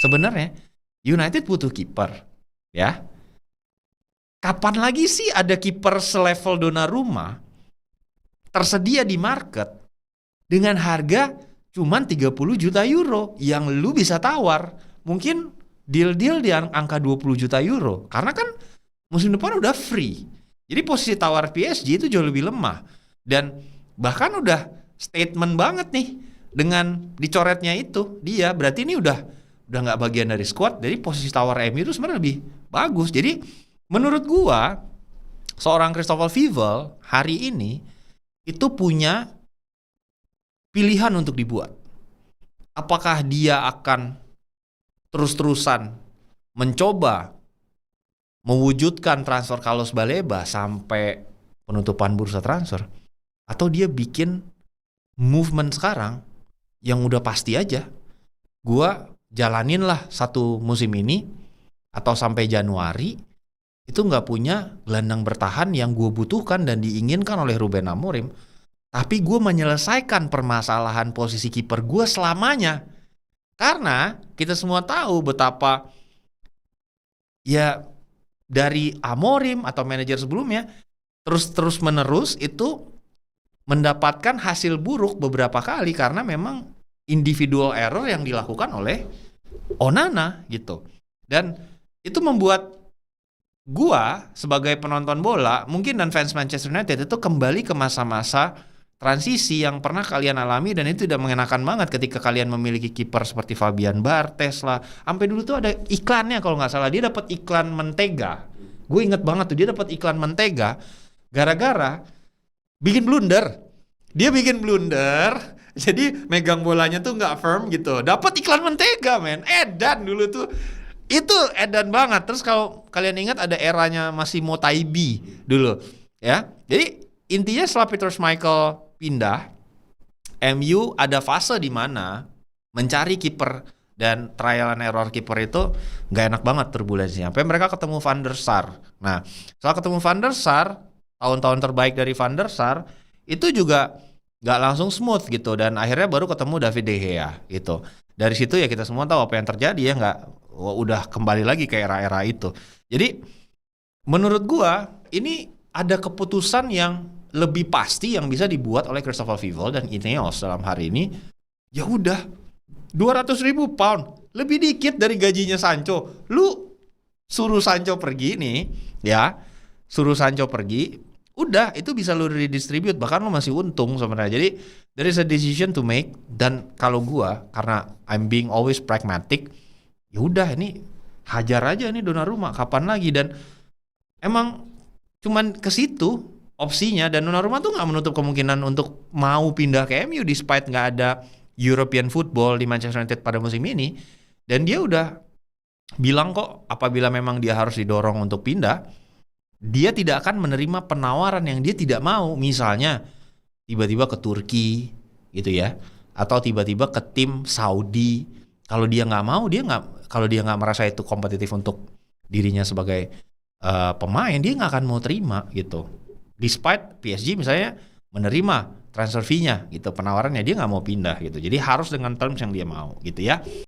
sebenarnya United butuh kiper, ya. Kapan lagi sih ada kiper selevel Donnarumma tersedia di market dengan harga cuman 30 juta euro yang lu bisa tawar. Mungkin deal-deal di angka 20 juta euro. Karena kan musim depan udah free. Jadi posisi tawar PSG itu jauh lebih lemah. Dan bahkan udah statement banget nih dengan dicoretnya itu dia. Berarti ini udah nggak bagian dari squad. Jadi posisi tawar MU itu sebenarnya lebih bagus. Jadi menurut gua seorang Christopher Vivell hari ini itu punya pilihan untuk dibuat. Apakah dia akan terus-terusan mencoba mewujudkan transfer Carlos Baleba sampai penutupan bursa transfer, atau dia bikin movement sekarang yang udah pasti aja, gua jalanin lah satu musim ini atau sampai Januari itu nggak punya gelandang bertahan yang gue butuhkan dan diinginkan oleh Ruben Amorim, tapi gue menyelesaikan permasalahan posisi kiper gue selamanya. Karena kita semua tahu betapa ya dari Amorim atau manajer sebelumnya terus menerus itu mendapatkan hasil buruk beberapa kali karena memang individual error yang dilakukan oleh Onana gitu. Dan itu membuat gua sebagai penonton bola mungkin dan fans Manchester United itu kembali ke masa-masa transisi yang pernah kalian alami, dan itu tidak mengenakan banget ketika kalian memiliki kiper seperti Fabian Barthez lah. Sampai dulu tuh ada iklannya kalau nggak salah, dia dapat iklan mentega. Gue inget banget tuh dia dapat iklan mentega gara-gara bikin blunder. Dia bikin blunder, jadi megang bolanya tuh nggak firm gitu. Dapat iklan mentega, men. Edan dulu tuh. Itu edan banget. Terus kalau kalian ingat ada eranya masih Motaibi dulu, ya. Jadi intinya setelah Peter Schmeichel pindah, MU ada fase di mana mencari kiper dan trial and error kiper itu nggak enak banget turbulensinya. Sampai mereka ketemu Van der Sar. Nah, setelah ketemu Van der Sar, tahun-tahun terbaik dari Van der Sar itu juga nggak langsung smooth gitu, dan akhirnya baru ketemu David De Gea gitu. Dari situ ya kita semua tahu apa yang terjadi ya, nggak udah kembali lagi ke era-era itu. Jadi menurut gua ini ada keputusan yang lebih pasti yang bisa dibuat oleh Christopher Vivell dan Ineos dalam hari ini. Ya udah 200.000 pound, lebih dikit dari gajinya Sancho. Lu suruh Sancho pergi nih, ya, suruh Sancho pergi, udah itu bisa lu redistribute, bahkan lu masih untung sebenarnya. Jadi there is a decision to make, dan kalau gua karena I'm being always pragmatic, ya udah ini hajar aja nih Donnarumma kapan lagi, dan emang cuman ke situ opsinya. Dan Donnarumma tuh nggak menutup kemungkinan untuk mau pindah ke MU despite nggak ada European football di Manchester United pada musim ini. Dan dia udah bilang kok apabila memang dia harus didorong untuk pindah, dia tidak akan menerima penawaran yang dia tidak mau. Misalnya tiba-tiba ke Turki gitu ya, atau tiba-tiba ke tim Saudi. Kalau dia nggak mau, kalau dia nggak merasa itu kompetitif untuk dirinya sebagai pemain, dia nggak akan mau terima gitu. Despite PSG misalnya menerima transfer fee-nya gitu, penawarannya, dia nggak mau pindah gitu. Jadi harus dengan terms yang dia mau gitu ya.